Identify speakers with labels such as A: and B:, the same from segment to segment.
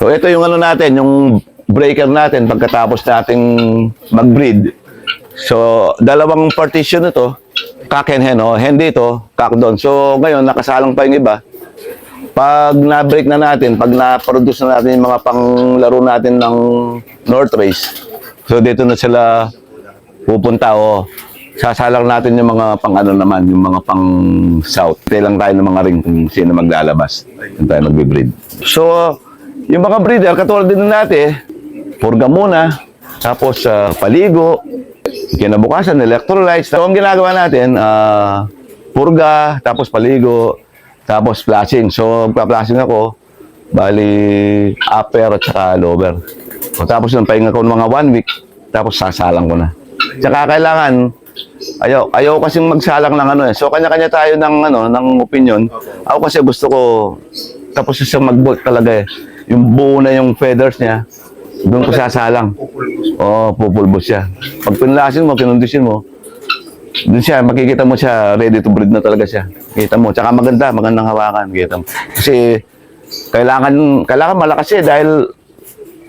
A: So ito yung ano natin, yung breaker natin pagkatapos nating mag-breed. So dalawang partition ito, cock and hen, oh. Hen dito, cock doon. So ngayon nakasalang pa yung iba. Pag na-break na natin, pag na-produce na natin yung mga panglaro natin ng North Race, so dito na sila pupunta, oh. Sasalang natin yung mga pang ano naman, yung mga pang south. Hintay lang tayo ng mga ring kung sino maglalabas. Yung tayo magbe-breed. So, yung mga breeder, katulad din natin, purga muna, tapos paligo, kinabukasan, electrolytes. So, ang ginagawa natin, purga, tapos paligo, tapos flashing. So, magpa-flashing ako, bali, upper at saka lower. So, tapos nung pahinga ko ng mga 1 week, tapos sasalang ko na. Tsaka kailangan, ayaw kasing magsalang ng ano eh. So kanya-kanya tayo ng ano, ng opinion. Ako kasi gusto ko tapos siya mag-bolt talaga eh. Yung buo na yung feathers niya, doon ko sasalang. Oo, pupulbos siya. Pag pinlasin mo, kinondisyon mo, doon siya, makikita mo siya, ready to breed na talaga siya. Kita mo, tsaka magandang hawakan, kita mo. Kasi kailangan malakas siya dahil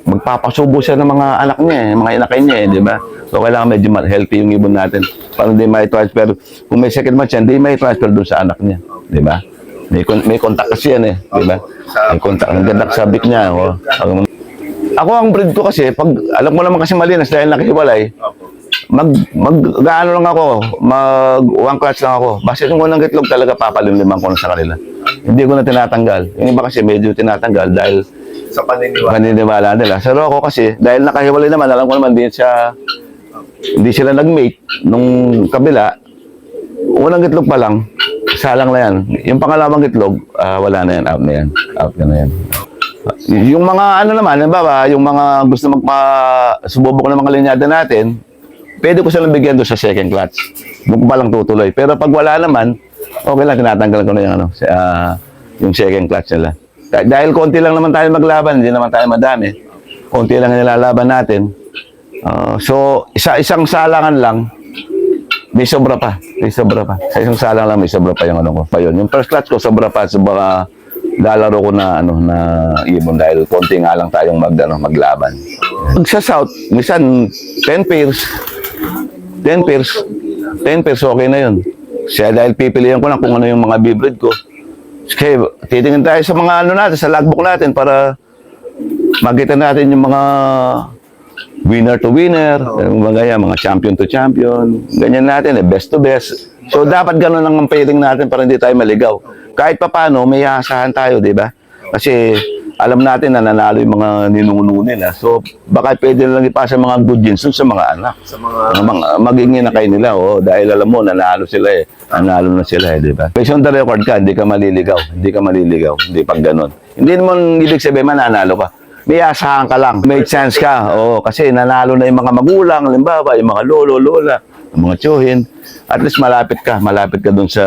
A: magpapasubo siya ng mga anak niya, mga inakay niya, di ba? So, kailangan medyo healthy yung ibon natin. Para hindi may transfer. Kung may second match yan, hindi may transfer doon sa anak niya, di ba? May contact kasi yan eh, di ba? May contact. Ang ganda sa bik niya. Oh. Ako ang breed ko kasi, pag alam mo naman kasi malinas dahil nakihiwalay, gaano lang ako, one clutch lang ako. Basta yung unang itlog talaga papalimliman ko na sa kanila. Hindi ko na tinatanggal. Yung iba kasi medyo tinatanggal dahil
B: sa
A: paniniwala nila. Pero ako kasi, dahil nakahiwalay naman, alam ko naman hindi sila nag-mate nung kabila. Unang itlog pa lang, salang na yan. Yung pangalawang itlog, wala na yan, out na yan. Out na yan. Yung mga ano naman, yung mga gusto sububok ng mga linyada natin, pwede ko silang bigyan doon sa second clutch. Doon ko pa lang tutuloy. Pero pag wala naman, okay lang, tinatanggal ko na yung second clutch nila. Dahil konti lang naman tayo maglaban, hindi naman tayo madami. Konti lang nilalaban natin. So, isang salangan lang, may sobra pa. Sa isang salang lang, may sobra pa yung ano ko. Pa yun. Yung first clutch ko, sobra pa. So, baka lalaro ko na ibon dahil konti nga lang tayong maglaban. Sa south, minsan 10 pairs. 10 pairs, okay na yun. Siya dahil pipilihan ko lang kung ano yung mga bibreed ko. Okay, titingin tayo sa mga natin, sa logbook natin para makita natin yung mga winner to winner, mga champion to champion, ganyan natin, best to best. So dapat gano'n lang ang pairing natin para hindi tayo maligaw. Kahit pa paano, may asahan tayo, di ba? Kasi alam natin na nanalo yung mga ninuno nila. So baka pwede lang ipasa mga good genes sa mga anak. Sa mga maging inakay nila, dahil alam mo, nanalo sila eh. Nanalo na sila eh, di ba? Based on the record ka, hindi ka maliligaw. Hindi pag ganun. Hindi naman ibig sabihin mananalo ka. May asahan ka lang. May chance ka. Kasi nanalo na yung mga magulang, halimbawa, yung mga lolo, lola, yung mga tsuhin. At least malapit ka dun sa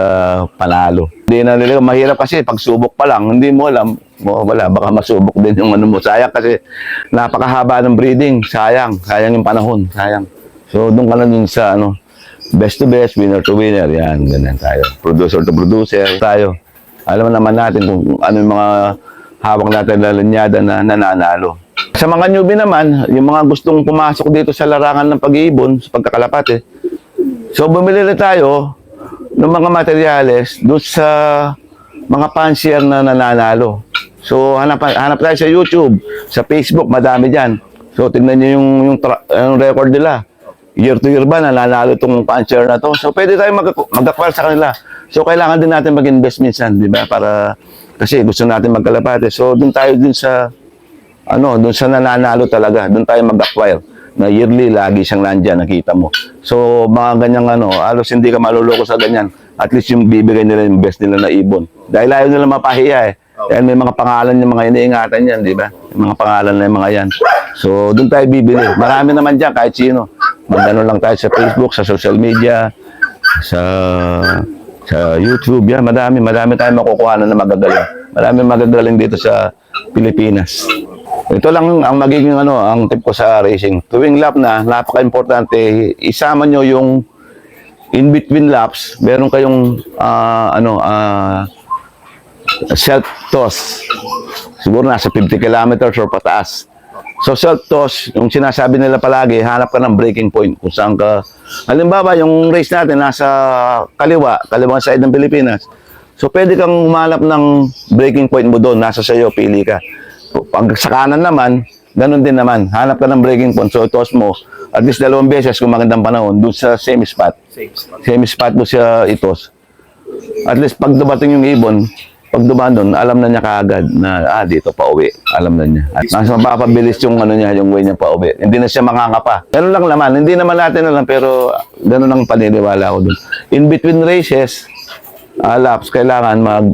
A: panalo. Hindi na nila, mahirap kasi pagsubok pa lang, hindi mo alam, wala, baka masubok din yung ano mo. Sayang kasi napakahaba ng breeding. Sayang yung panahon, sayang. So doon ka na dun sa best to best, winner to winner, yan, ganyan tayo. Producer to producer tayo. Alam naman natin kung ano yung mga hawak natin na linyada na nananalo. Sa mga newbie naman, yung mga gustong pumasok dito sa larangan ng pag-iibon, sa pagkakalapate, so bumili na tayo ng mga materyales doon sa mga fancier na nananalo. So hanap tayo sa YouTube, sa Facebook, madami dyan. So tingnan nyo yung record nila. Year to year ba nananalo itong fancier na to? So pwede tayo mag-acquire sa kanila. So kailangan din natin mag-invest minsan, di ba? Kasi gusto natin magkalapate. So doon tayo sa nananalo talaga. Doon tayo mag-acquire. Na yearly, lagi siyang nandyan, nakita mo. So, mga ganyang halos hindi ka maluloko sa ganyan. At least yung bibigay nila yung best nila na ibon. Dahil ayaw nila mapahiya eh. Dahil may mga pangalan yung mga iniingatan yan, di ba? Yung mga pangalan na yung mga yan. So, doon tayo bibili. Marami naman dyan, kahit sino. Magano lang tayo sa Facebook, sa social media, sa YouTube, yan. Marami tayong makukuha na magagaling. Marami magagaling dito sa Pilipinas. Ito lang ang magiging ang tip ko sa racing. Tuwing lap na, napaka-importante, isama nyo yung in-between laps, meron kayong self-toss. Siguro nasa 50 kilometers or pataas. So self-toss, yung sinasabi nila palagi, hanap ka ng breaking point kung saan ka. Halimbawa, yung race natin nasa kaliwang side ng Pilipinas. So pwede kang humanap ng breaking point mo doon, nasa sayo, pili ka. Pag sa kanan naman, ganun din naman. Hanap ka ng breaking point, so toss mo. At least 2 beses kung magandang panahon, doon sa same spot. Same spot mo siya itos. At least pag dumating yung ibon, pag dumaan doon, alam na niya kaagad na, dito pa uwi. Alam na niya. At mas mapapabilis yung, yung way niya pa uwi. Hindi na siya makakapa. Ganun lang naman. Hindi naman natin alam, pero ganun ang paniniwala ko doon. In between races, laps, kailangan mag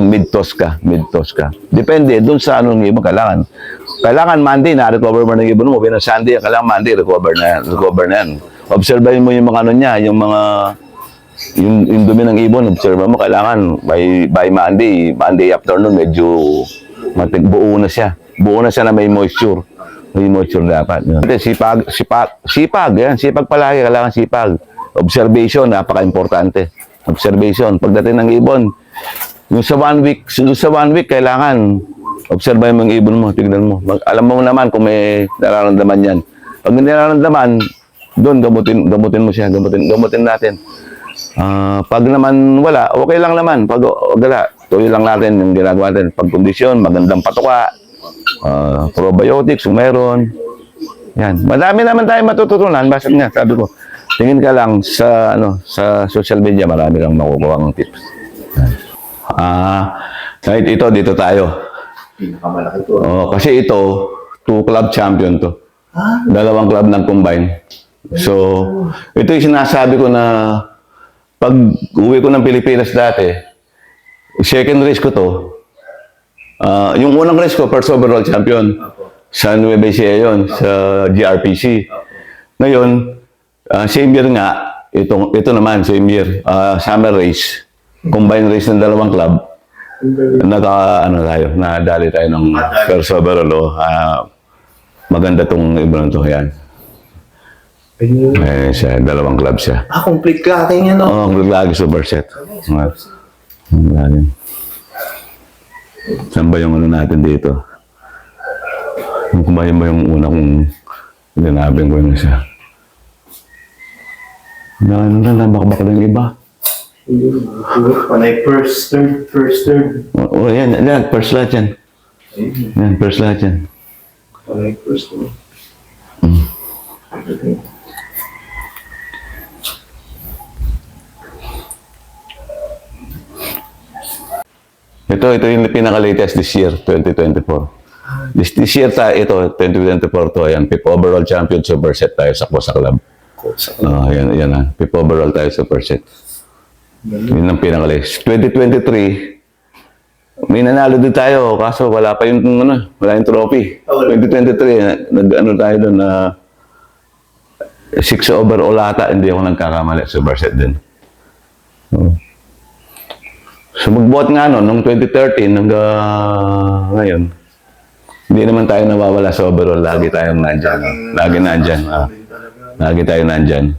A: mid-toss ka. Mid-toss ka. Depende doon sa anong ibon kailangan. Kailangan Monday na recover mo ng ibon mo. Binang Sunday, kailangan Monday recover na yan. Obserbahin mo yung mga niya, yung mga yung dumi ng ibon, observe mo, kailangan by Monday afternoon, medyo buo na siya. Buo na siya na may moisture. May moisture dapat. Sipag, yan. Sipag palagi, kailangan sipag. Observation, napaka-importante. Observation. Pagdating ng ibon, yung sa 1 week, kailangan obserbahin mo yung ibon mo, tignan mo. Alam mo naman kung may nararamdaman yan. Pag hindi nararamdaman, doon, gamutin mo siya. Gamutin natin. Pag naman wala, okay lang naman. Pag wala, tuloy lang natin yung ginagawa natin. Pag kondisyon, magandang patuka, probiotics kung meron. Yan. Madami naman tayong matututunan. Basta nga, sabi ko, tingin ka lang sa social media, marami kang makukuha ng tips. Dito tayo.
B: Pinakamalaki to.
A: Kasi ito, 2 club champion to. 2 club ng combine. So, ito yung sinasabi ko na pag uwi ko ng Pilipinas dati, second race ko to. Yung unang race ko, first overall champion. Sa Nueva Ecija yun, sa GRPC. Ngayon, same year nga, ito naman, same year, summer race. Combined race ng 2 club. Nadali tayo ng first overall. Maganda tong ibon to, yan. Siya, 2 club siya.
B: Complete clacking yan, no?
A: Complete lagi super set. Saan ba yung natin dito? Kumain ba yung una kong linabing ko yun siya? Nabakbak na yung iba.
B: Panay first, third.
A: Yan, first lahat yan. Yan, first lahat yan.
B: Panay first, no?
A: Ito yung pinaka-latest this year, 2024. This year ito, 2024 to, ayan, 5th overall champion super set tayo sa Club. Yan na, 5th overall tayo super set. Yun ang pinaka-latest. 2023, may nanalo din tayo, kaso wala pa yung, wala yung trophy. 2023, tayo doon na 6 overall ata, hindi ako nagkakamali, super set din. So magbuhat nga noong 2013 hanggang ngayon, hindi naman tayo nawawala sa overall. Lagi tayong nandyan. Lagi nandyan. Lagi tayo nandyan.